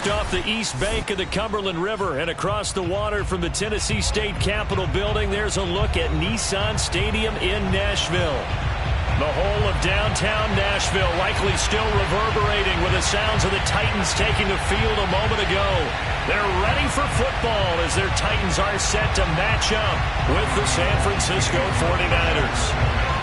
Just off the east bank of the Cumberland River and across the water from the Tennessee State Capitol building, there's a look at Nissan Stadium in Nashville. The whole of downtown Nashville likely still reverberating with the sounds of the Titans taking the field a moment ago. They're ready for football as their Titans are set to match up with the San Francisco 49ers.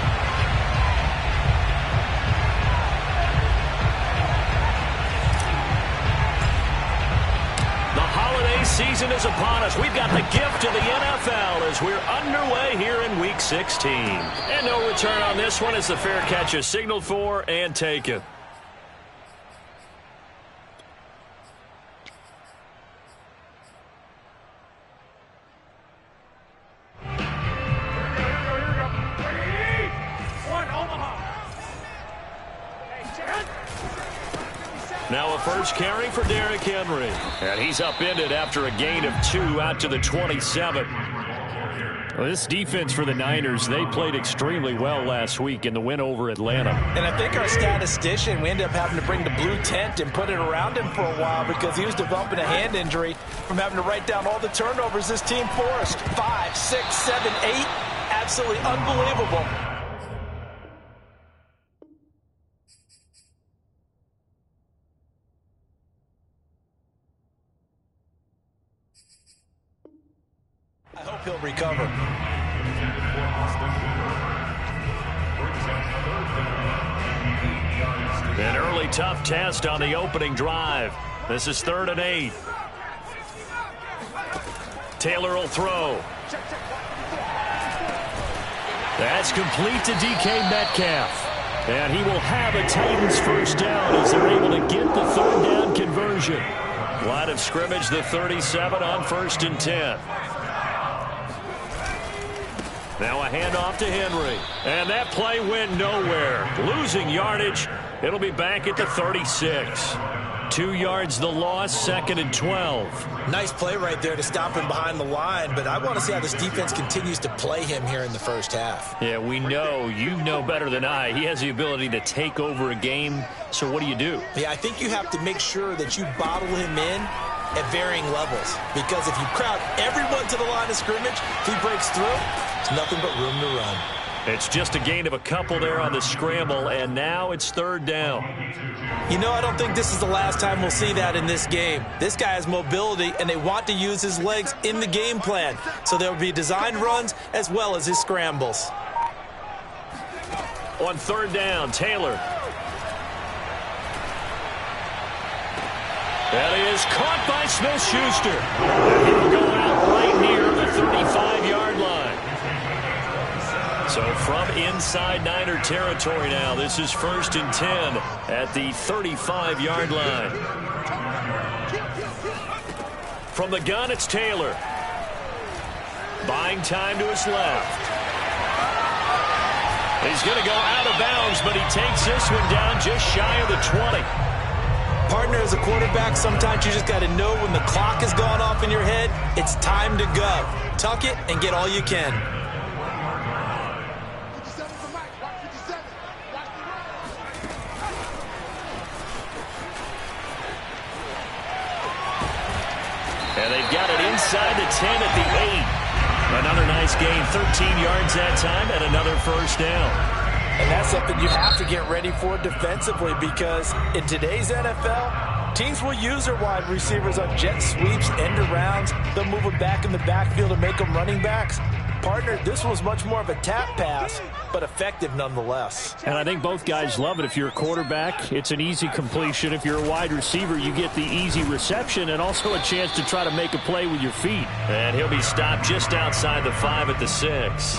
Season is upon us. We've got the gift of the NFL as we're underway here in Week 16. And no return on this one as the fair catch is signaled for and taken. Now a first carry for Derrick Henry. And he's upended after a gain of 2 out to the 27. Well, this defense for the Niners, they played extremely well last week in the win over Atlanta. And I think our statistician, we ended up having to bring the blue tent and put it around him for a while because he was developing a hand injury from having to write down all the turnovers this team forced. 5, 6, 7, 8. Absolutely unbelievable. I hope he'll recover. An early tough test on the opening drive. This is 3rd and 8. Taylor will throw. That's complete to DK Metcalf. And he will have a Titans first down as they're able to get the 3rd down conversion. Line of scrimmage, the 37 on 1st and 10. Now a handoff to Henry. And that play went nowhere. Losing yardage. It'll be back at the 36. 2 yards the loss, 2nd and 12. Nice play right there to stop him behind the line, but I want to see how this defense continues to play him here in the first half. Yeah, we know. You know better than I. He has the ability to take over a game. So what do you do? Yeah, I think you have to make sure that you bottle him in at varying levels. Because if you crowd everyone to the line of scrimmage, if he breaks through, there's nothing but room to run. It's just a gain of a couple there on the scramble, and now it's 3rd down. You know, I don't think this is the last time we'll see that in this game. This guy has mobility, and they want to use his legs in the game plan. So there will be designed runs as well as his scrambles. On 3rd down, Taylor. That is caught by Smith-Schuster. He will go out right near the 35-yard line. So from inside Niner territory now, this is 1st and 10 at the 35-yard line. From the gun, it's Taylor. Buying time to his left. He's going to go out of bounds, but he takes this one down just shy of the 20. Partner, as a quarterback, sometimes you just got to know when the clock has gone off in your head, it's time to go. Tuck it and get all you can. And they've got it inside the 10 at the 8. Another nice gain, 13 yards that time, and another first down. And that's something you have to get ready for defensively because in today's NFL, teams will use their wide receivers on jet sweeps, end arounds. They'll move them back in the backfield and make them running backs. Partner, this was much more of a tap pass, but effective nonetheless. And I think both guys love it. If you're a quarterback, it's an easy completion. If you're a wide receiver, you get the easy reception and also a chance to try to make a play with your feet. And he'll be stopped just outside the 5 at the 6.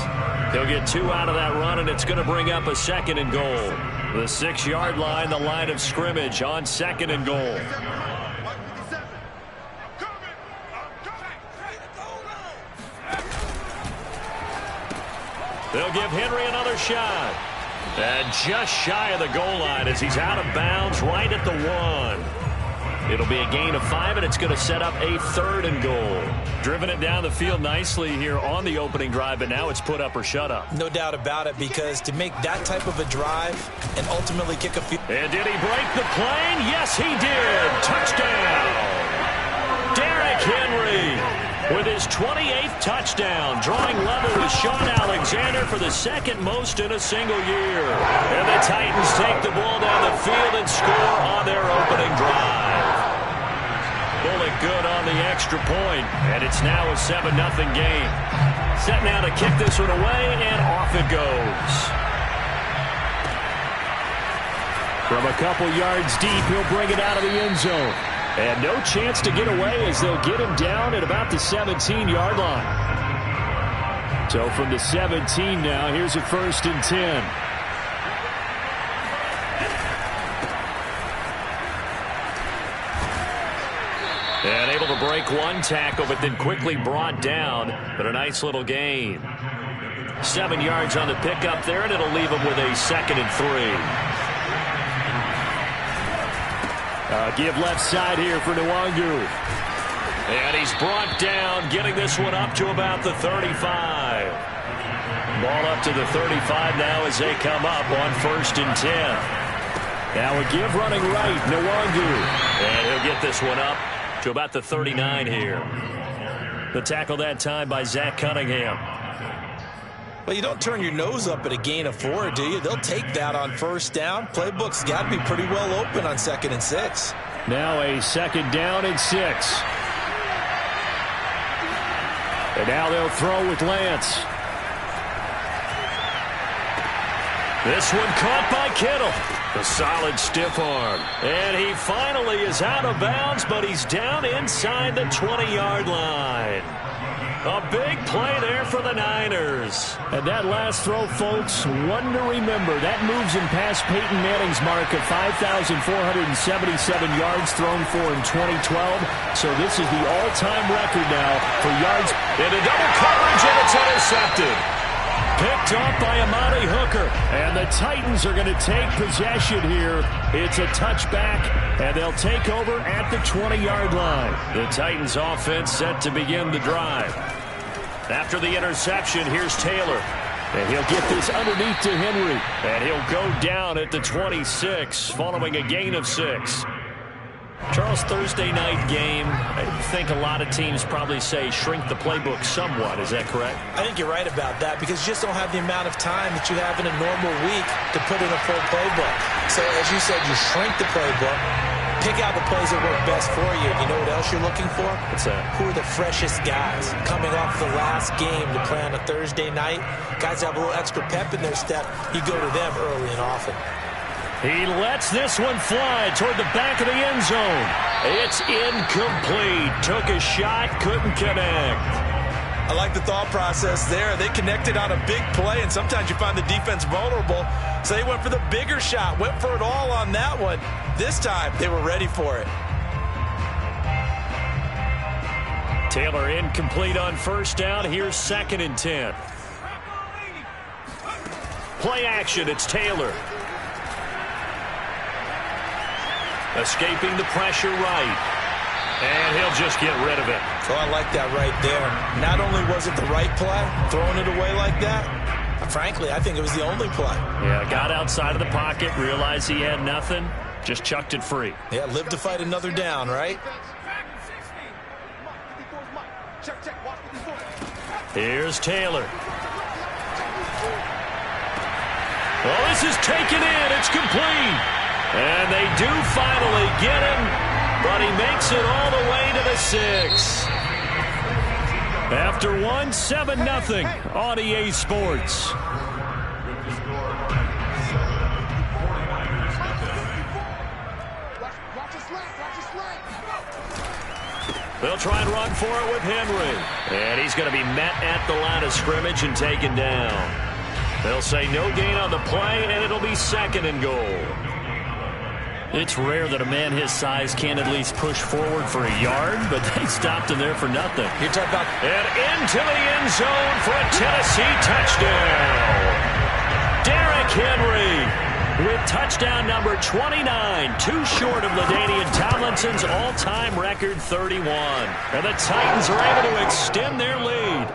He'll get 2 out of that run, and it's going to bring up a 2nd and goal. The 6-yard line, the line of scrimmage on 2nd and goal. They'll give Henry another shot. And just shy of the goal line as he's out of bounds right at the 1. It'll be a gain of 5, and it's going to set up a 3rd and goal. Driven it down the field nicely here on the opening drive, but now it's put up or shut up. No doubt about it, because to make that type of a drive and ultimately kick a field. And did he break the plane? Yes, he did. Touchdown. Derrick Henry with his 28th touchdown, drawing level with Sean Alexander for the second most in a single year. And the Titans take the ball down the field and score on their opening drive. Bullet good on the extra point, and it's now a 7-0 game. Set now to kick this one away, and off it goes. From a couple yards deep, he'll bring it out of the end zone. And no chance to get away as they'll get him down at about the 17-yard line. So from the 17 now, here's a 1st and 10. And able to break one tackle, but then quickly brought down. But a nice little gain. 7 yards on the pickup there, and it'll leave him with a 2nd and 3. Give left side here for Nwangu. And he's brought down, getting this one up to about the 35. Ball up to the 35 now as they come up on 1st and 10. Now a give running right, Nwangu. And he'll get this one up to about the 39 here. The tackle that time by Zach Cunningham. Well, you don't turn your nose up at a gain of 4, do you? They'll take that on 1st down. Playbook's got to be pretty well open on 2nd and 6. Now a 2nd down and 6. And now they'll throw with Lance. This one caught by Kittle. A solid stiff arm. And he finally is out of bounds, but he's down inside the 20-yard line. A big play there for the Niners. And that last throw, folks, one to remember. That moves him past Peyton Manning's mark of 5,477 yards thrown for in 2012. So this is the all-time record now for yards. Into double coverage, and it's intercepted. Picked up by Amani Hooker. And the Titans are going to take possession here. It's a touchback, and they'll take over at the 20-yard line. The Titans offense set to begin the drive. After the interception, here's Taylor. And he'll get this underneath to Henry. And he'll go down at the 26, following a gain of 6. Charles, Thursday night game, I think a lot of teams probably say shrink the playbook somewhat. Is that correct? I think you're right about that, because you just don't have the amount of time that you have in a normal week to put in a full playbook. So, as you said, you shrink the playbook, pick out the plays that work best for you. You know what else you're looking for? What's that? Who are the freshest guys coming off the last game to play on a Thursday night? Guys have a little extra pep in their step. You go to them early and often. He lets this one fly toward the back of the end zone. It's incomplete. Took a shot, couldn't connect. I like the thought process there. They connected on a big play, and sometimes you find the defense vulnerable. So they went for the bigger shot, went for it all on that one. This time, they were ready for it. Taylor incomplete on 1st down. Here's 2nd and 10. Play action, it's Taylor. Escaping the pressure right. And he'll just get rid of it. So I like that right there. Not only was it the right play, throwing it away like that, frankly, I think it was the only play. Yeah, got outside of the pocket, realized he had nothing, just chucked it free. Yeah, live to fight another down, right? Here's Taylor. Well, this is taken in. It's complete. And they do finally get him, but he makes it all the way to the 6. After 7-0 on EA Sports. They'll try and run for it with Henry. And he's going to be met at the line of scrimmage and taken down. They'll say no gain on the play, and it'll be 2nd and goal. It's rare that a man his size can't at least push forward for a yard, but they stopped him there for nothing. You're talking about... And into the end zone for a Tennessee touchdown. Derrick Henry with touchdown number 29, too short of LaDainian Tomlinson's all-time record 31. And the Titans are able to extend their lead.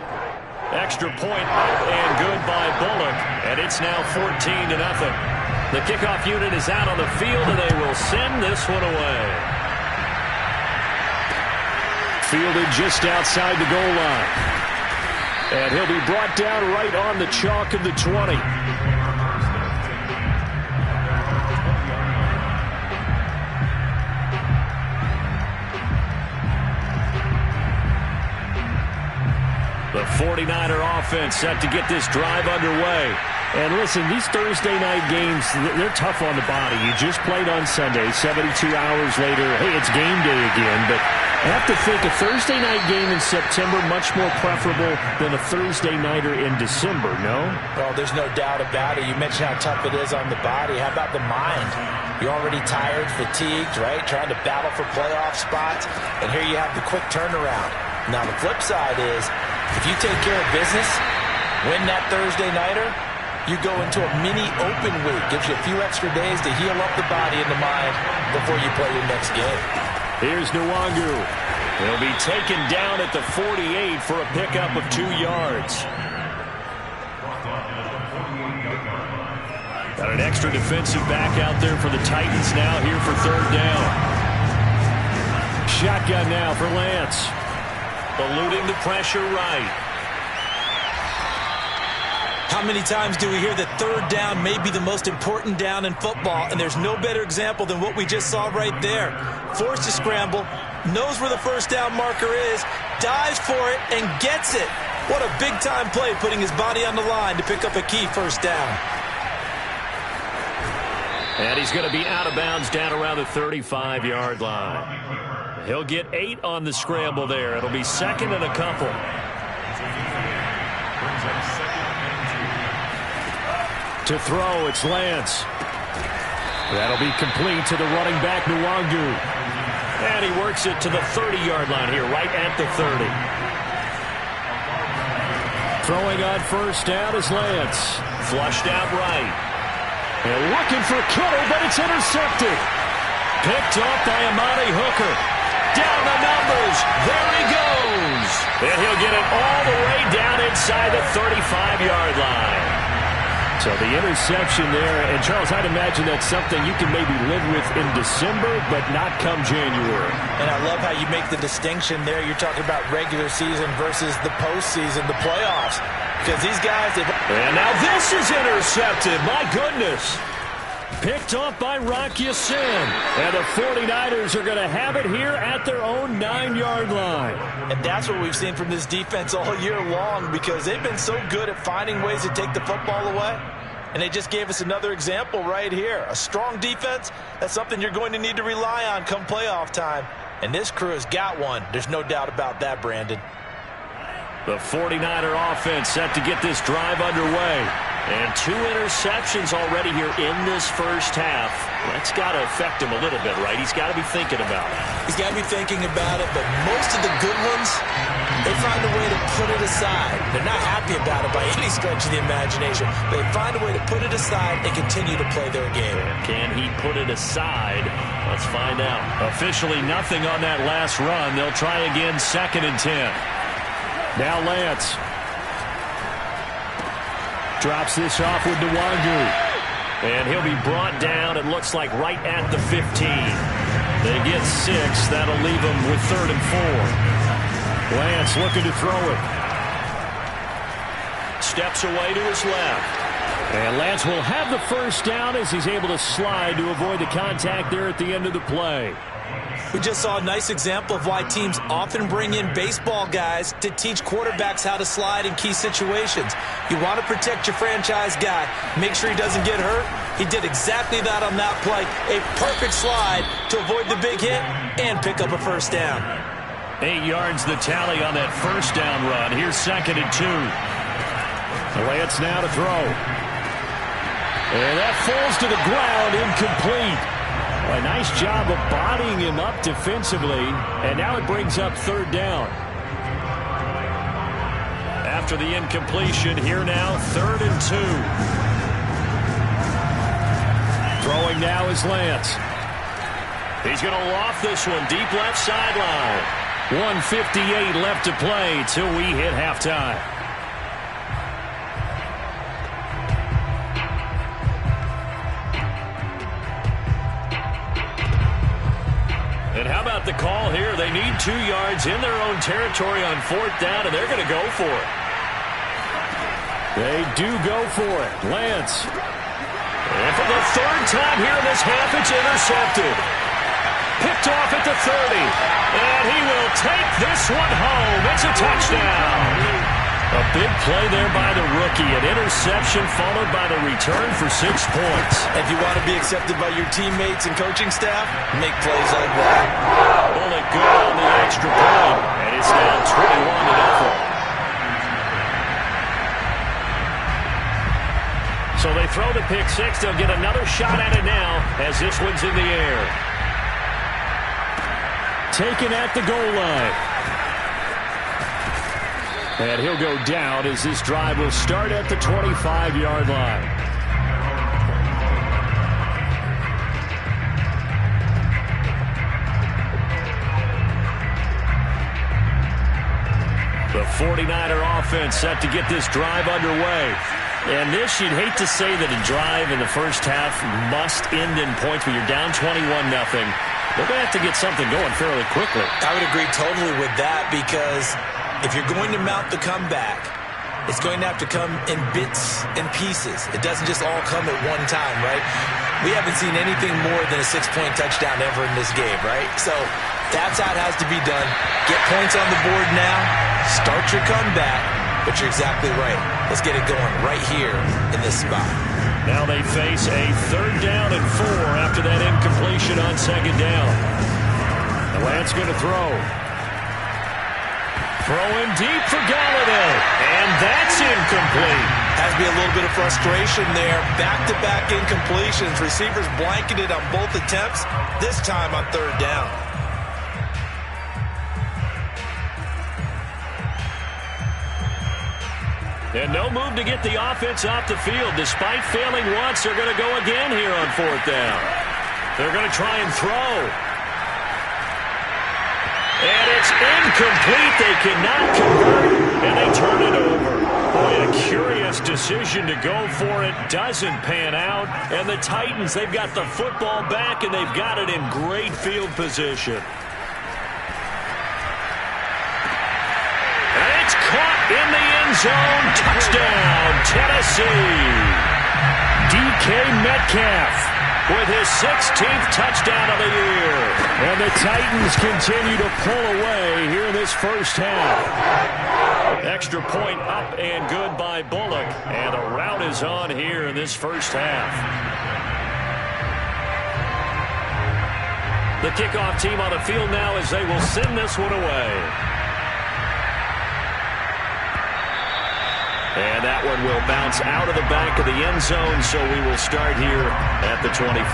Extra point up and good by Bullock, and it's now 14-0. The kickoff unit is out on the field, and they will send this one away. Fielded just outside the goal line. And he'll be brought down right on the chalk of the 20. The 49er offense set to get this drive underway. And listen, these Thursday night games, they're tough on the body. You just played on Sunday, 72 hours later. Hey, it's game day again. But I have to think a Thursday night game in September much more preferable than a Thursday nighter in December, no? Well, there's no doubt about it. You mentioned how tough it is on the body. How about the mind? You're already tired, fatigued, right? Trying to battle for playoff spots. And here you have the quick turnaround. Now, the flip side is, if you take care of business, win that Thursday nighter, you go into a mini open week. Gives you a few extra days to heal up the body and the mind before you play your next game. Here's Nwangu. He'll be taken down at the 48 for a pickup of 2 yards. Got an extra defensive back out there for the Titans now here for third down. Shotgun now for Lance. Eluding the pressure right. How many times do we hear that third down may be the most important down in football, and there's no better example than what we just saw right there. Forced to scramble, knows where the first down marker is, dives for it, and gets it. What a big-time play, putting his body on the line to pick up a key first down. And he's going to be out of bounds down around the 35-yard line. He'll get 8 on the scramble there. It'll be second and a couple. To throw, it's Lance. That'll be complete to the running back, Nwangu. And he works it to the 30-yard line here, right at the 30. Throwing on first down is Lance. Flushed out right. And looking for Kittle, but it's intercepted. Picked up by Amani Hooker. Down the numbers. There he goes. And he'll get it all the way down inside the 35-yard line. So the interception there, and Charles, I'd imagine that's something you can maybe live with in December, but not come January. And I love how you make the distinction there. You're talking about regular season versus the postseason, the playoffs. Because these guys... And now this is intercepted. My goodness. Picked off by Rock Ya-Sin. And the 49ers are going to have it here at their own 9-yard line. And that's what we've seen from this defense all year long, because they've been so good at finding ways to take the football away. And they just gave us another example right here. A strong defense, that's something you're going to need to rely on come playoff time. And this crew has got one. There's no doubt about that, Brandon. The 49er offense set to get this drive underway. And 2 interceptions already here in this first half. That's got to affect him a little bit, right? He's got to be thinking about it. He's got to be thinking about it, but most of the good ones, they find a way to put it aside. They're not happy about it by any stretch of the imagination. They find a way to put it aside and continue to play their game. Can he put it aside? Let's find out. Officially nothing on that last run. They'll try again, 2nd and 10. Now Lance. Drops this off with Nwangu. And he'll be brought down, it looks like, right at the 15. They get 6. That'll leave them with 3rd and 4. Lance looking to throw it. Steps away to his left. And Lance will have the first down as he's able to slide to avoid the contact there at the end of the play. We just saw a nice example of why teams often bring in baseball guys to teach quarterbacks how to slide in key situations. You want to protect your franchise guy. Make sure he doesn't get hurt. He did exactly that on that play. A perfect slide to avoid the big hit and pick up a first down. 8 yards the tally on that first down run. Here's 2nd and 2. Lance now to throw. And that falls to the ground, incomplete. A nice job of bodying him up defensively, and now it brings up 3rd down. After the incompletion, here now, 3rd and 2. Throwing now is Lance. He's going to loft this one deep left sideline. 1:58 left to play till we hit halftime. And how about the call here? They need 2 yards in their own territory on 4th down, and they're going to go for it. They do go for it. Lance. And for the 3rd time here in this half, it's intercepted. Picked off at the 30. And he will take this one home. It's a touchdown. A big play there by the rookie. An interception followed by the return for 6 points. If you want to be accepted by your teammates and coaching staff, make plays like that. Bullock good on the extra point. And it's now 21-0. So they throw the pick 6. They'll get another shot at it now as this one's in the air. Taken at the goal line. And he'll go down as this drive will start at the 25-yard line. The 49er offense set to get this drive underway. And this, you'd hate to say that a drive in the first half must end in points, but you're down 21-0. They're going to have to get something going fairly quickly. I would agree totally with that, because if you're going to mount the comeback, it's going to have to come in bits and pieces. It doesn't just all come at one time, right? We haven't seen anything more than a 6-point touchdown ever in this game, right? So that's how it has to be done. Get points on the board now. Start your comeback. But you're exactly right. Let's get it going right here in this spot. Now they face a 3rd down and 4 after that incompletion on 2nd down. The Lance going to throw. Throwing deep for Galladay. And that's incomplete. Has to be a little bit of frustration there. Back-to-back incompletions. Receivers blanketed on both attempts. This time on 3rd down. And no move to get the offense off the field. Despite failing once, they're going to go again here on 4th down. They're going to try and throw. And it's incomplete. They cannot convert, and they turn it over. Boy, a curious decision to go for it. Doesn't pan out. And the Titans, they've got the football back, and they've got it in great field position. Caught in the end zone. Touchdown, Tennessee. DK Metcalf with his 16th touchdown of the year. And the Titans continue to pull away here in this first half. Extra point up and good by Bullock. And a rout is on here in this first half. The kickoff team on the field now as they will send this one away. And that one will bounce out of the back of the end zone, so we will start here at the 25.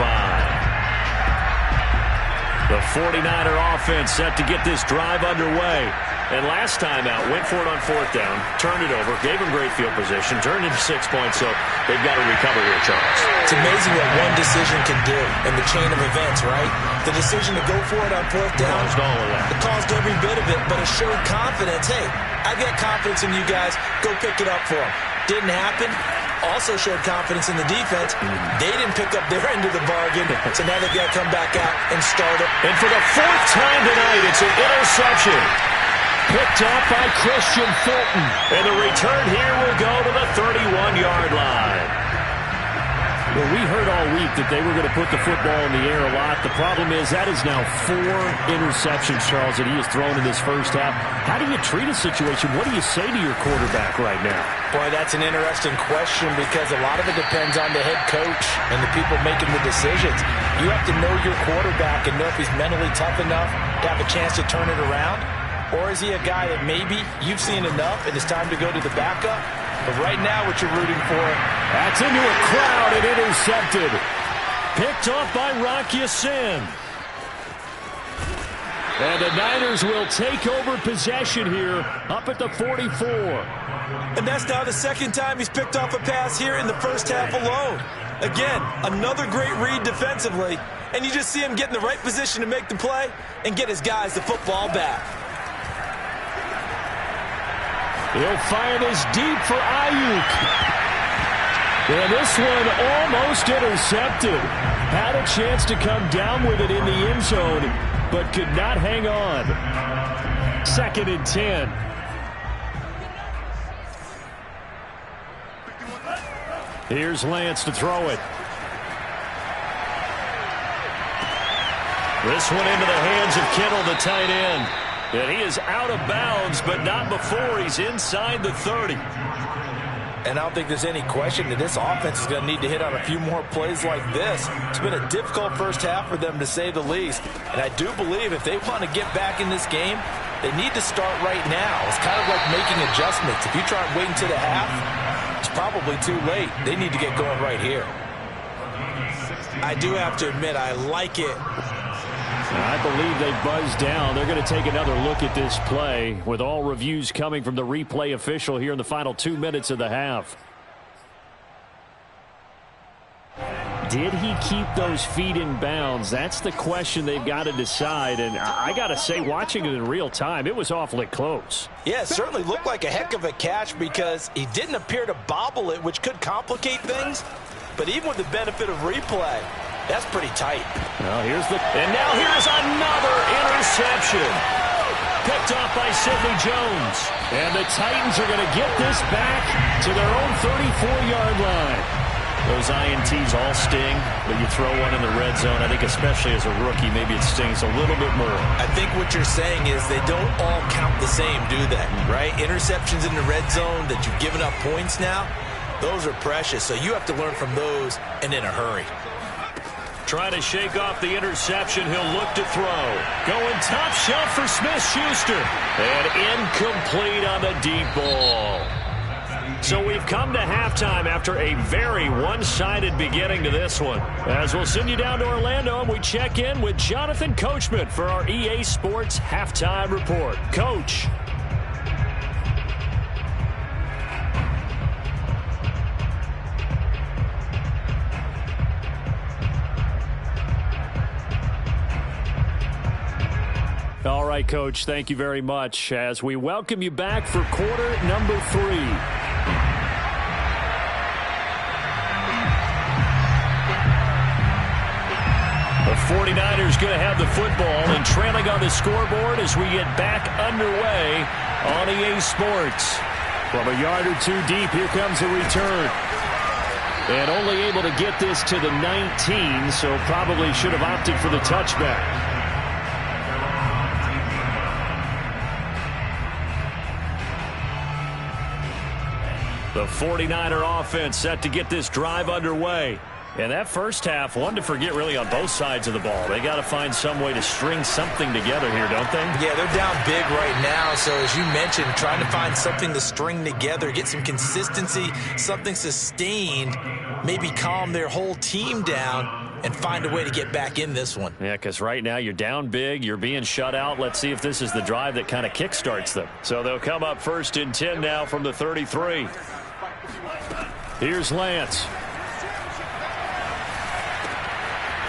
The 49er offense set to get this drive underway. And last time out, went for it on 4th down, turned it over, gave them great field position, turned into 6 points, so they've got to recover here, Charles. It's amazing what one decision can do in the chain of events, right? The decision to go for it on 4th down. Caused all of that. It caused every bit of it, but it showed confidence. Hey, I've got confidence in you guys. Go pick it up for them. Didn't happen. Also showed confidence in the defense. They didn't pick up their end of the bargain, so now they've got to come back out and start it. And for the 4th time tonight, it's an interception. Picked off by Christian Fulton. And the return here will go to the 31-yard line. Well, we heard all week that they were going to put the football in the air a lot. The problem is that is now 4 interceptions, Charles, that he has thrown in this first half. How do you treat a situation? What do you say to your quarterback right now? Boy, that's an interesting question, because a lot of it depends on the head coach and the people making the decisions. You have to know your quarterback and know if he's mentally tough enough to have a chance to turn it around. Or is he a guy that maybe you've seen enough and it's time to go to the backup? But right now, what you're rooting for... That's into a crowd and intercepted. Picked off by Rock Ya-Sin. And the Niners will take over possession here up at the 44. And that's now the second time he's picked off a pass here in the first half alone. Again, another great read defensively. And you just see him get in the right position to make the play and get his guys the football back. He'll fire this deep for Ayuk. And this one almost intercepted. Had a chance to come down with it in the end zone, but could not hang on. 2nd and 10. Here's Lance to throw it. This one into the hands of Kittle, the tight end. And he is out of bounds, but not before he's inside the 30. And I don't think there's any question that this offense is going to need to hit on a few more plays like this. It's been a difficult first half for them, to say the least. And I do believe if they want to get back in this game, they need to start right now. It's kind of like making adjustments. If you try waiting to the half, it's probably too late. They need to get going right here. I do have to admit, I like it. I believe they buzzed down. They're going to take another look at this play with all reviews coming from the replay official here in the final 2 minutes of the half. Did he keep those feet in bounds? That's the question they've got to decide. And I got to say, watching it in real time, it was awfully close. Yeah, it certainly looked like a heck of a catch because he didn't appear to bobble it, which could complicate things. But even with the benefit of replay, that's pretty tight. Well, and now here's another interception. Picked off by Sidney Jones. And the Titans are going to get this back to their own 34-yard line. Those INTs all sting, but you throw one in the red zone. I think especially as a rookie, maybe it stings a little bit more. I think what you're saying is they don't all count the same, do they? Right? Interceptions in the red zone that you've given up points now, those are precious. So you have to learn from those and in a hurry. Trying to shake off the interception. He'll look to throw. Going top shelf for Smith-Schuster. And incomplete on the deep ball. So we've come to halftime after a very one-sided beginning to this one. As we'll send you down to Orlando, and we check in with Jonathan Coachman for our EA Sports Halftime Report. Coach. All right, Coach, thank you very much as we welcome you back for quarter number 3. The 49ers going to have the football and trailing on the scoreboard as we get back underway on EA Sports. From a yard or two deep, here comes the return. And only able to get this to the 19, so probably should have opted for the touchback. The 49er offense set to get this drive underway. And that first half, one to forget really on both sides of the ball. They got to find some way to string something together here, don't they? Yeah, they're down big right now. So as you mentioned, trying to find something to string together, get some consistency, something sustained, maybe calm their whole team down and find a way to get back in this one. Yeah, because right now you're down big, you're being shut out. Let's see if this is the drive that kind of kickstarts them. So they'll come up 1st and 10 now from the 33. Here's Lance.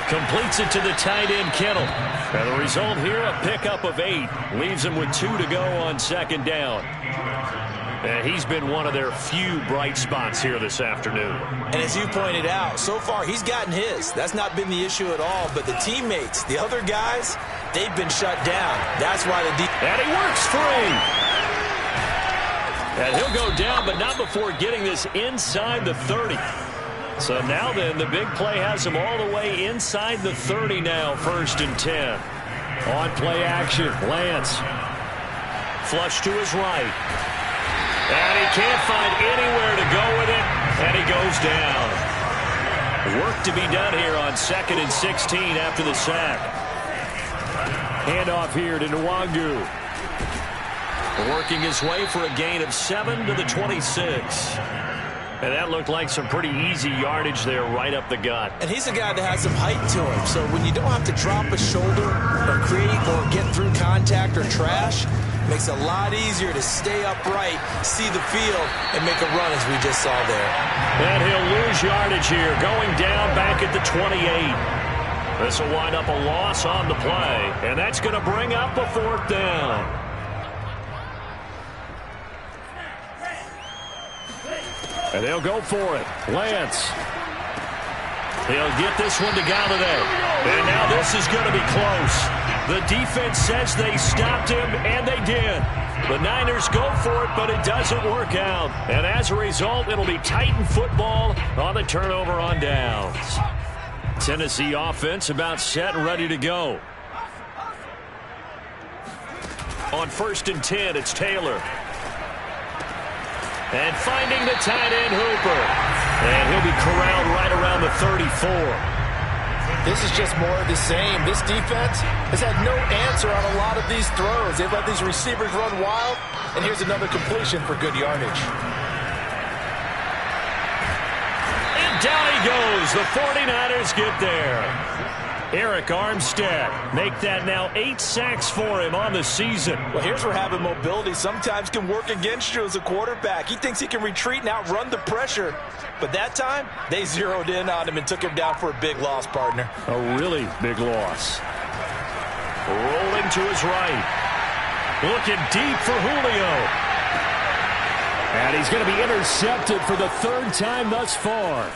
Completes it to the tight end, Kittle. And the result here, a pickup of 8. Leaves him with 2 to go on 2nd down. And he's been one of their few bright spots here this afternoon. And as you pointed out, so far he's gotten his. That's not been the issue at all. But the teammates, the other guys, they've been shut down. That's why the and he works free. And he'll go down, but not before getting this inside the 30. So now then, the big play has him all the way inside the 30 now, 1st and 10. On play action, Lance. Flush to his right. And he can't find anywhere to go with it, and he goes down. Work to be done here on 2nd and 16 after the sack. Handoff here to Nwangu. Working his way for a gain of 7 to the 26. And that looked like some pretty easy yardage there right up the gut. And he's a guy that has some height to him. So when you don't have to drop a shoulder or create or get through contact or trash, it makes it a lot easier to stay upright, see the field, and make a run as we just saw there. And he'll lose yardage here, going down back at the 28. This will wind up a loss on the play, and that's going to bring up a 4th down. And they'll go for it. Lance. He'll get this one to Galladay. And now this is going to be close. The defense says they stopped him, and they did. The Niners go for it, but it doesn't work out. And as a result, it'll be Titan football on the turnover on downs. Tennessee offense about set and ready to go. On 1st and 10, it's Taylor. And finding the tight end, Hooper. And he'll be corralled right around the 34. This is just more of the same. This defense has had no answer on a lot of these throws. They've let these receivers run wild. And here's another completion for good yardage. And down he goes. The 49ers get there. Eric Armstead make that now 8 sacks for him on the season. Well, here's where having mobility sometimes can work against you as a quarterback. He thinks he can retreat and outrun the pressure. But that time, they zeroed in on him and took him down for a big loss, partner. A really big loss. Rolling to his right. Looking deep for Julio. And he's going to be intercepted for the 3rd time thus far.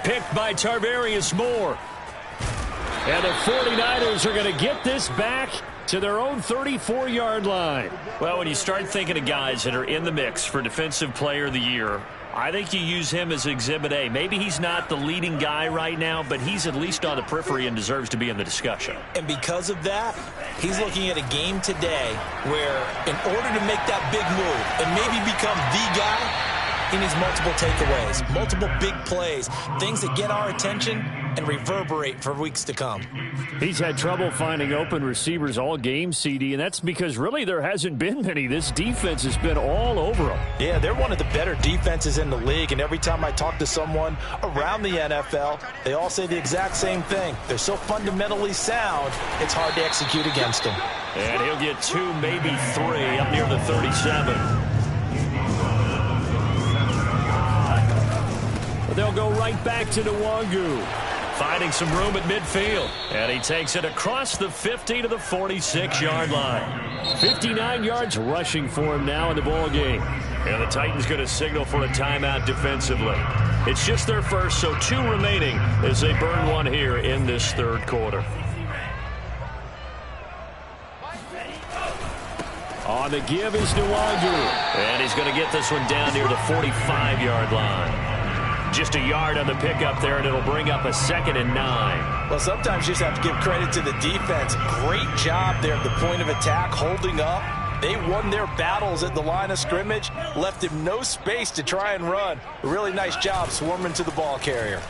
Picked by Tarvarius Moore. And the 49ers are going to get this back to their own 34-yard line. Well, when you start thinking of guys that are in the mix for Defensive Player of the Year, I think you use him as Exhibit A. Maybe he's not the leading guy right now, but he's at least on the periphery and deserves to be in the discussion. And because of that, he's looking at a game today where in order to make that big move and maybe become the guy, he needs multiple takeaways, multiple big plays, things that get our attention and reverberate for weeks to come. He's had trouble finding open receivers all game, CD, and that's because really there hasn't been many. This defense has been all over them. Yeah, they're one of the better defenses in the league, and every time I talk to someone around the NFL, they all say the exact same thing. They're so fundamentally sound, it's hard to execute against them. And he'll get 2, maybe 3 up near the 37. They'll go right back to Nwangu. Finding some room at midfield. And he takes it across the 50 to the 46-yard line. 59 yards rushing for him now in the ball game. And the Titans going to signal for a timeout defensively. It's just their first, so 2 remaining as they burn one here in this 3rd quarter. On the give is Nwangu. And he's going to get this one down near the 45-yard line. Just a yard on the pickup there, and it'll bring up a 2nd and 9. Well, sometimes you just have to give credit to the defense. Great job there at the point of attack, holding up. They won their battles at the line of scrimmage, left him no space to try and run. A really nice job swarming to the ball carrier.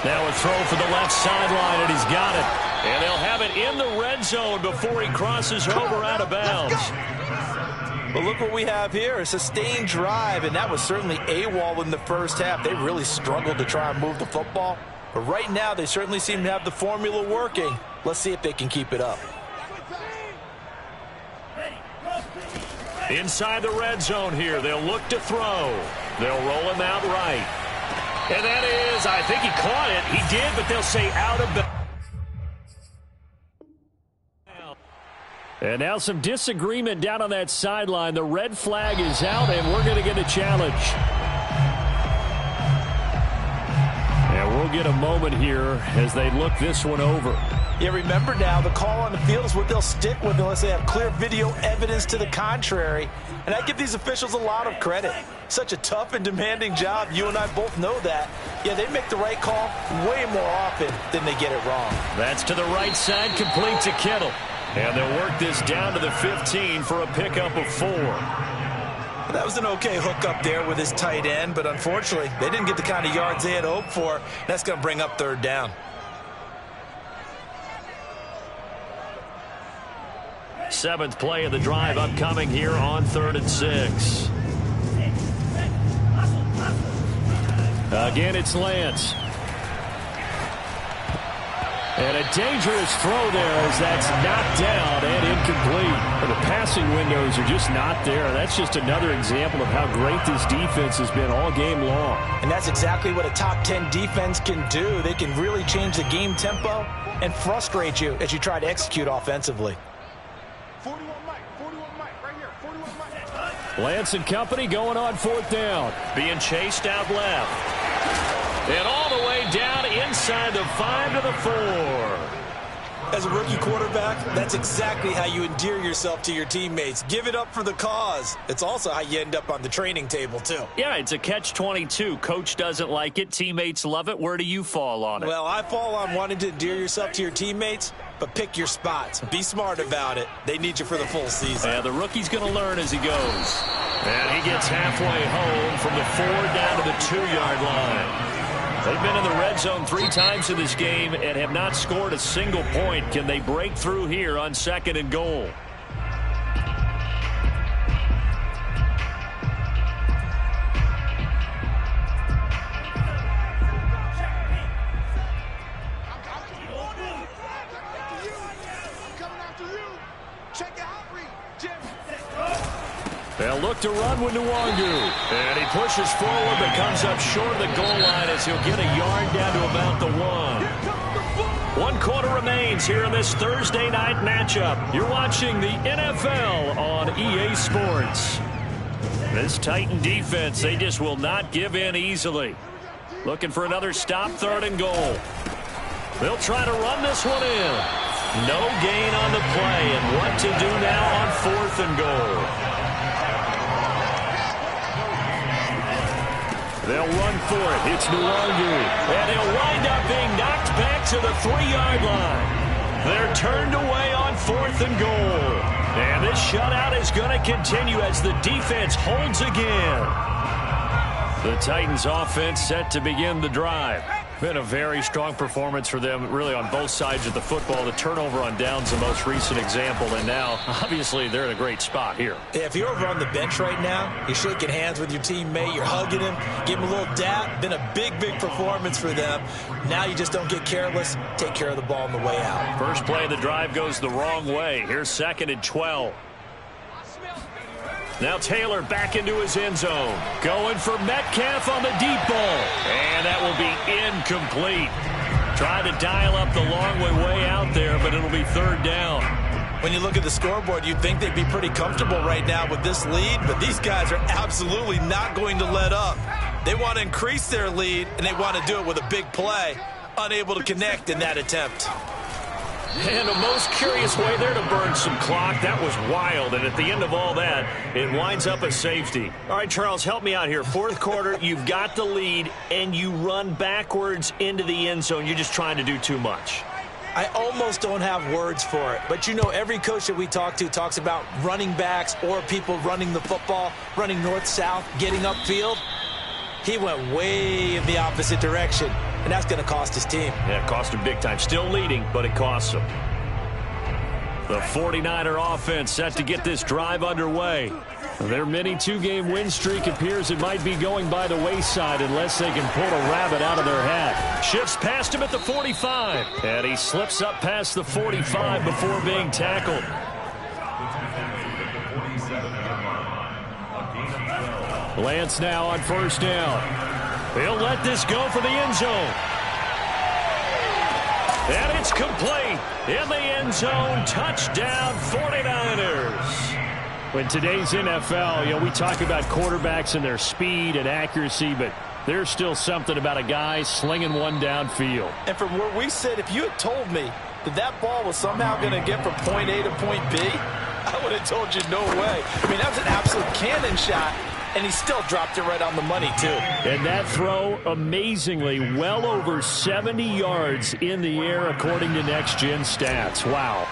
Now a throw for the left sideline, and he's got it. And they'll have it in the red zone before he crosses over out of bounds. But look what we have here, a sustained drive, and that was certainly AWOL in the first half. They really struggled to try and move the football. But right now, they certainly seem to have the formula working. Let's see if they can keep it up. Inside the red zone here, they'll look to throw. They'll roll him out right. And that is, I think he caught it. He did, but they'll say out of bounds. And now some disagreement down on that sideline. The red flag is out, and we're going to get a challenge. And we'll get a moment here as they look this one over. Yeah, remember now, the call on the field is what they'll stick with unless they have clear video evidence to the contrary. And I give these officials a lot of credit. Such a tough and demanding job. You and I both know that. Yeah, they make the right call way more often than they get it wrong. That's to the right side, complete to Kittle. And they'll work this down to the 15 for a pickup of 4. That was an okay hookup there with his tight end, but unfortunately, they didn't get the kind of yards they had hoped for. That's going to bring up 3rd down. Seventh play of the drive upcoming here on 3rd and 6. Again, it's Lance. And a dangerous throw there as that's knocked down and incomplete. The passing windows are just not there. That's just another example of how great this defense has been all game long. And that's exactly what a top 10 defense can do. They can really change the game tempo and frustrate you as you try to execute offensively. 41 Mike, right here, 41 Mike. Lance and company going on 4th down. Being chased out left. And all the way down inside the 5 to the 4. As a rookie quarterback, that's exactly how you endear yourself to your teammates. Give it up for the cause. It's also how you end up on the training table, too. Yeah, it's a catch-22. Coach doesn't like it. Teammates love it. Where do you fall on it? Well, I fall on wanting to endear yourself to your teammates, but pick your spots. Be smart about it. They need you for the full season. Yeah, the rookie's going to learn as he goes. And he gets halfway home from the 4 down to the 2-yard line. They've been in the red zone 3 times in this game and have not scored a single point. Can they break through here on 2nd and goal? They'll look to run with Nwangu. And he pushes forward but comes up short of the goal line as he'll get a yard down to about the 1. 1 quarter remains here in this Thursday night matchup. You're watching the NFL on EA Sports. This Titan defense, they just will not give in easily. Looking for another stop, 3rd and goal. They'll try to run this one in. No gain on the play, and what to do now on 4th and goal. They'll run for it. It's Nwangu. And he'll wind up being knocked back to the 3-yard line. They're turned away on 4th and goal. And this shutout is going to continue as the defense holds again. The Titans offense set to begin the drive. Been a very strong performance for them, really, on both sides of the football. The turnover on downs, the most recent example, and now, obviously, they're in a great spot here. Yeah, if you're over on the bench right now, you're shaking hands with your teammate, you're hugging him, give him a little dap. Been a big, big performance for them. Now you just don't get careless. Take care of the ball on the way out. First play of the drive goes the wrong way. Here's 2nd and 12. Now Taylor back into his end zone. Going for Metcalf on the deep ball. And that will be incomplete. Trying to dial up the long way out there, but it'll be 3rd down. When you look at the scoreboard, you'd think they'd be pretty comfortable right now with this lead, but these guys are absolutely not going to let up. They want to increase their lead, and they want to do it with a big play. Unable to connect in that attempt. And a most curious way there to burn some clock. That was wild, and at the end of all that, it winds up a safety. All right, Charles, help me out here. 4th quarter, you've got the lead, and you run backwards into the end zone. You're just trying to do too much. I almost don't have words for it, but you know every coach that we talk to talks about running backs or people running the football, running north-south, getting upfield. He went way in the opposite direction, and that's going to cost his team. Yeah, it cost him big time. Still leading, but it costs him. The 49er offense set to get this drive underway. Their mini 2-game win streak appears it might be going by the wayside unless they can pull a rabbit out of their hat. Shifts past him at the 45, and he slips up past the 45 before being tackled. Lance now on 1st down. He'll let this go for the end zone. And it's complete. In the end zone, touchdown 49ers. In today's NFL, we talk about quarterbacks and their speed and accuracy, but there's still something about a guy slinging one downfield. And from where we sit, if you had told me that that ball was somehow going to get from point A to point B, I would have told you no way. I mean, that was an absolute cannon shot. And he still dropped it right on the money, too. And that throw, amazingly, well over 70 yards in the air, according to Next Gen Stats. Wow.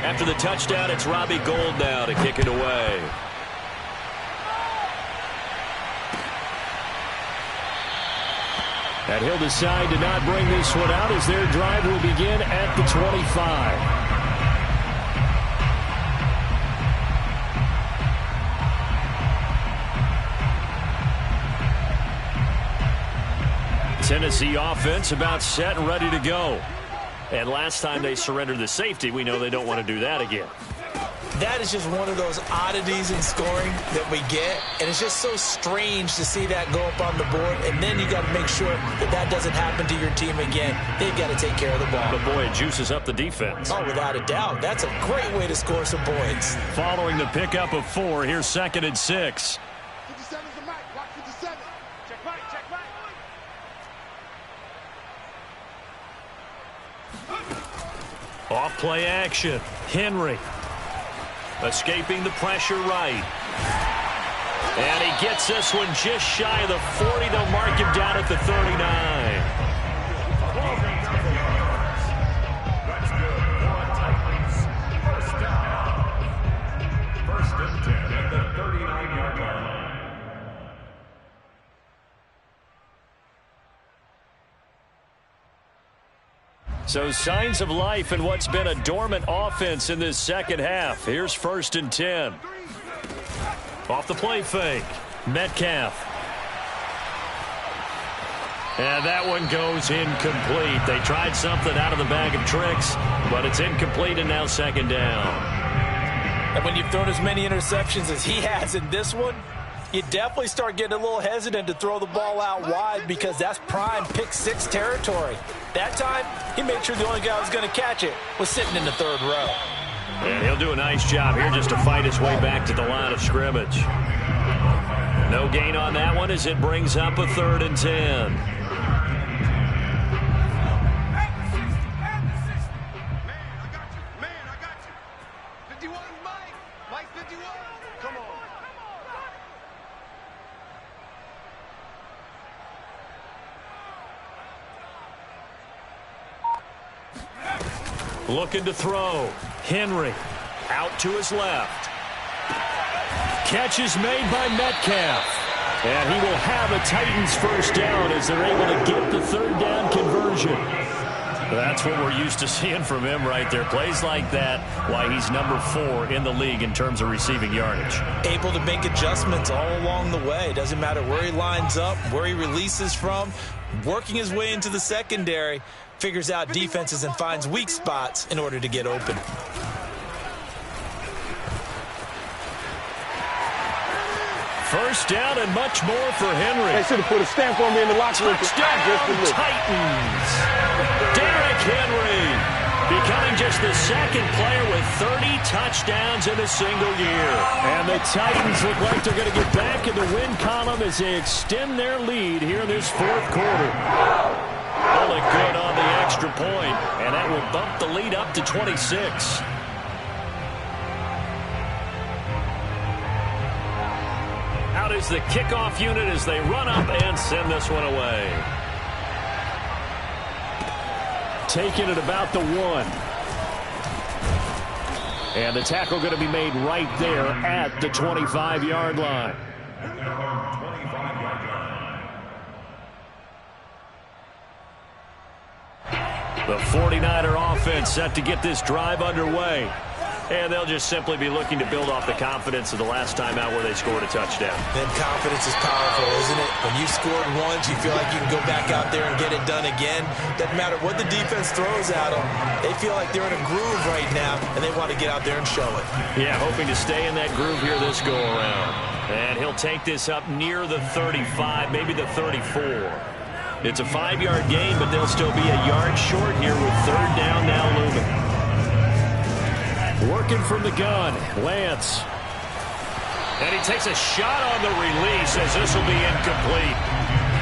After the touchdown, it's Robbie Gould now to kick it away. And he'll decide to not bring this one out as their drive will begin at the 25. Tennessee offense about set and ready to go. And last time they surrendered the safety, we know they don't want to do that again. That is just one of those oddities in scoring that we get, and it's just so strange to see that go up on the board, and then you got to make sure that that doesn't happen to your team again. They've got to take care of the ball. But, boy, it juices up the defense. Oh, without a doubt. That's a great way to score some points. Following the pickup of 4, here's 2nd and 6. 57 is the mic. Watch 57. Check right, check right. Off play action. Henry. Escaping the pressure right. And he gets this one just shy of the 40. They'll mark him down at the 39. That's good. First down. First and 10 at the 39-yard line. So signs of life in what's been a dormant offense in this second half. Here's 1st and 10. Off the play fake. Metcalf. And that one goes incomplete. They tried something out of the bag of tricks, but it's incomplete and now 2nd down. And when you've thrown as many interceptions as he has in this one, you definitely start getting a little hesitant to throw the ball out wide because that's prime pick-6 territory. That time, he made sure the only guy who was going to catch it was sitting in the 3rd row. And he'll do a nice job here just to fight his way back to the line of scrimmage. No gain on that one as it brings up a 3rd and 10. Man, I got you. 51, Mike. Mike 51. Come on. Looking to throw. Henry out to his left. Catch is made by Metcalf. And he will have a Titans first down as they're able to get the 3rd down conversion. That's what we're used to seeing from him right there. Plays like that, why he's number 4 in the league in terms of receiving yardage. Able to make adjustments all along the way. Doesn't matter where he lines up, where he releases from. Working his way into the secondary. Figures out defenses and finds weak spots in order to get open. First down and much more for Henry. They should have put a stamp on me in the locker room. Touchdown, Titans. Derrick Henry becoming just the 2nd player with 30 touchdowns in a single year. And the Titans look like they're going to get back in the win column as they extend their lead here in this 4th quarter. Only good on the extra point, and that will bump the lead up to 26. Out is the kickoff unit as they run up and send this one away. Taking it about the 1. And the tackle going to be made right there at the 25-yard line. The 49er offense set to get this drive underway. And they'll just simply be looking to build off the confidence of the last time out where they scored a touchdown. Then confidence is powerful, isn't it? When you scored once, you feel like you can go back out there and get it done again. Doesn't matter what the defense throws at them. They feel like they're in a groove right now, and they want to get out there and show it. Yeah, hoping to stay in that groove here this go-around. And he'll take this up near the 35, maybe the 34. It's a 5-yard gain, but they'll still be a yard short here with 3rd down now looming. Working from the gun, Lance. And he takes a shot on the release as this will be incomplete.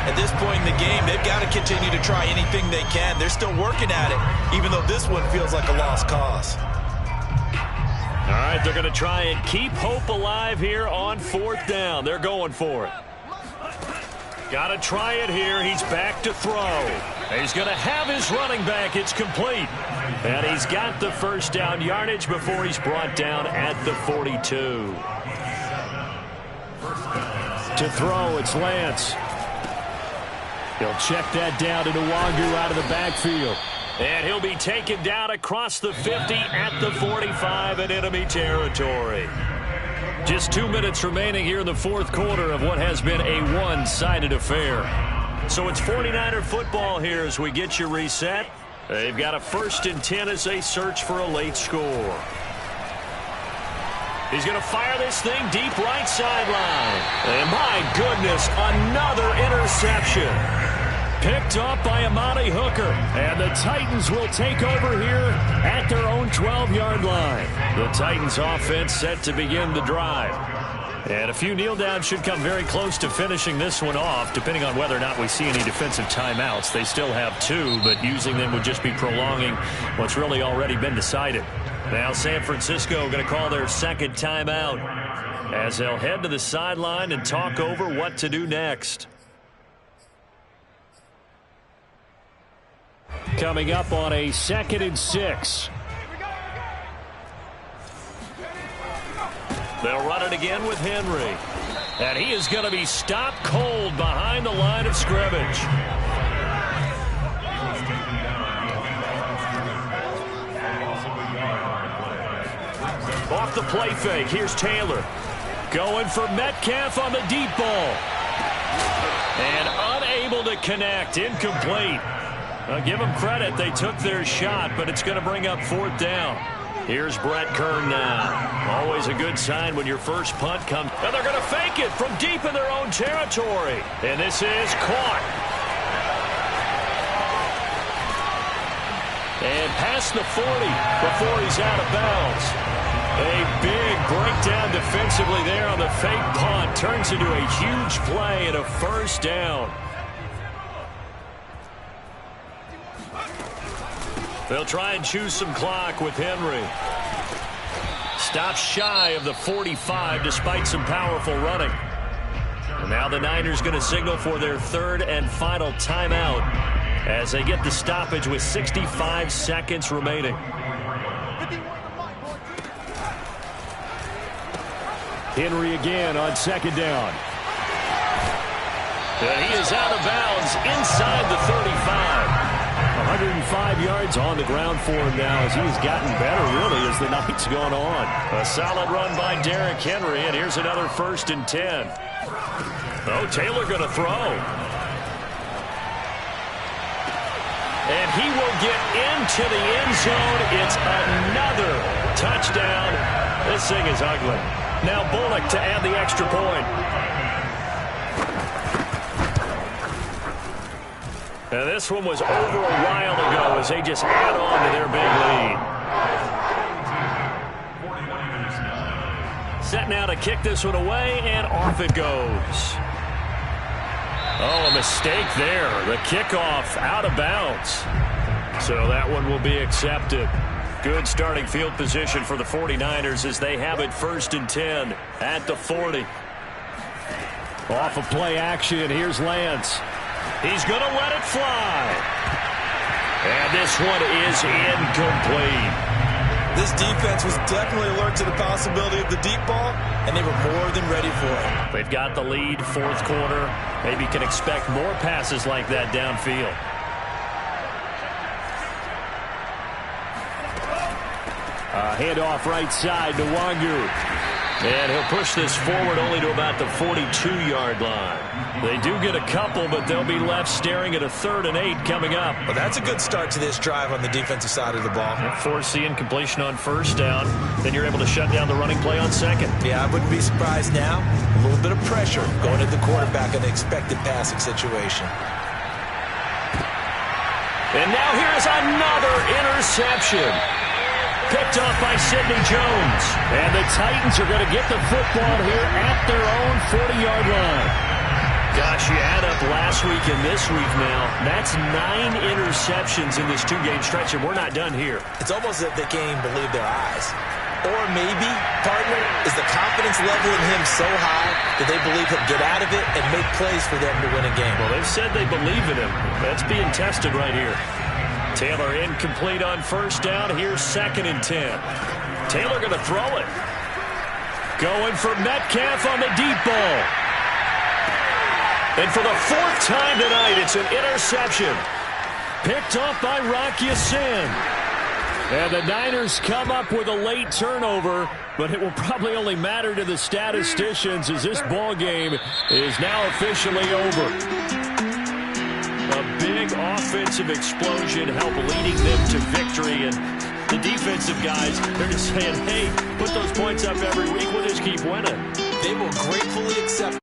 At this point in the game, they've got to continue to try anything they can. They're still working at it, even though this one feels like a lost cause. All right, they're going to try and keep hope alive here on 4th down. They're going for it. Got to try it here. He's back to throw. He's going to have his running back. It's complete. And he's got the first down yardage before he's brought down at the 42. To throw, it's Lance. He'll check that down to Nwangu out of the backfield. And he'll be taken down across the 50 at the 45 in enemy territory. Just 2 minutes remaining here in the 4th quarter of what has been a one-sided affair. So it's 49er football here as we get you reset. They've got a 1st and 10 as they search for a late score. He's going to fire this thing deep right sideline. And my goodness, another interception. Picked up by Amani Hooker. And the Titans will take over here at their own 12-yard line. The Titans offense set to begin the drive. And a few kneel downs should come very close to finishing this one off, depending on whether or not we see any defensive timeouts. They still have 2, but using them would just be prolonging what's really already been decided. Now San Francisco going to call their 2nd timeout as they'll head to the sideline and talk over what to do next. Coming up on a 2nd and 6. They'll run it again with Henry. And he is going to be stopped cold behind the line of scrimmage. Off the play fake, here's Taylor. Going for Metcalf on the deep ball. And unable to connect, incomplete. Give them credit, they took their shot, but it's going to bring up 4th down. Here's Brett Kern now. Always a good sign when your first punt comes. And they're going to fake it from deep in their own territory. And this is caught. And past the 40 before he's out of bounds. A big breakdown defensively there on the fake punt. Turns into a huge play and a 1st down. They'll try and choose some clock with Henry. Stops shy of the 45 despite some powerful running. And now the Niners going to signal for their 3rd and final timeout as they get the stoppage with 65 seconds remaining. Henry again on 2nd down. And he is out of bounds inside the 35. 105 yards on the ground for him now as he's gotten better, really, as the night's gone on. A solid run by Derrick Henry, and here's another 1st and 10. Oh, Taylor going to throw. And he will get into the end zone. It's another touchdown. This thing is ugly. Now Bullock to add the extra point. And this one was over a while ago as they just add on to their big lead. Set now to kick this one away, and off it goes. Oh, a mistake there. The kickoff out of bounds. So that one will be accepted. Good starting field position for the 49ers as they have it 1st and 10 at the 40. Off of play action, here's Lance. He's going to let it fly. And this one is incomplete. This defense was definitely alert to the possibility of the deep ball, and they were more than ready for it. They've got the lead, 4th quarter. Maybe can expect more passes like that downfield. Handoff right side to Wangu. And he'll push this forward only to about the 42-yard line. They do get a couple, but they'll be left staring at a 3rd and 8 coming up. Well, that's a good start to this drive on the defensive side of the ball. Force the incompletion on 1st down. Then you're able to shut down the running play on 2nd. Yeah, I wouldn't be surprised now. A little bit of pressure going at the quarterback in the expected passing situation. And now here's another interception. Picked off by Sidney Jones. And the Titans are going to get the football here at their own 40-yard line. Gosh, you add up last week and this week now. That's 9 interceptions in this 2-game stretch, and we're not done here. It's almost as if they can't even believe their eyes. Or maybe, partner, is the confidence level in him so high that they believe he'll get out of it and make plays for them to win a game. Well, they've said they believe in him. That's being tested right here. Taylor incomplete on 1st down. Here's 2nd and 10. Taylor going to throw it. Going for Metcalf on the deep ball. And for the 4th time tonight, it's an interception. Picked off by Rock Ya-Sin. And the Niners come up with a late turnover, but it will probably only matter to the statisticians as this ball game is now officially over. offensive explosion help leading them to victory. And the defensive guys, they're just saying, hey, put those points up every week. We'll just keep winning. They will gratefully accept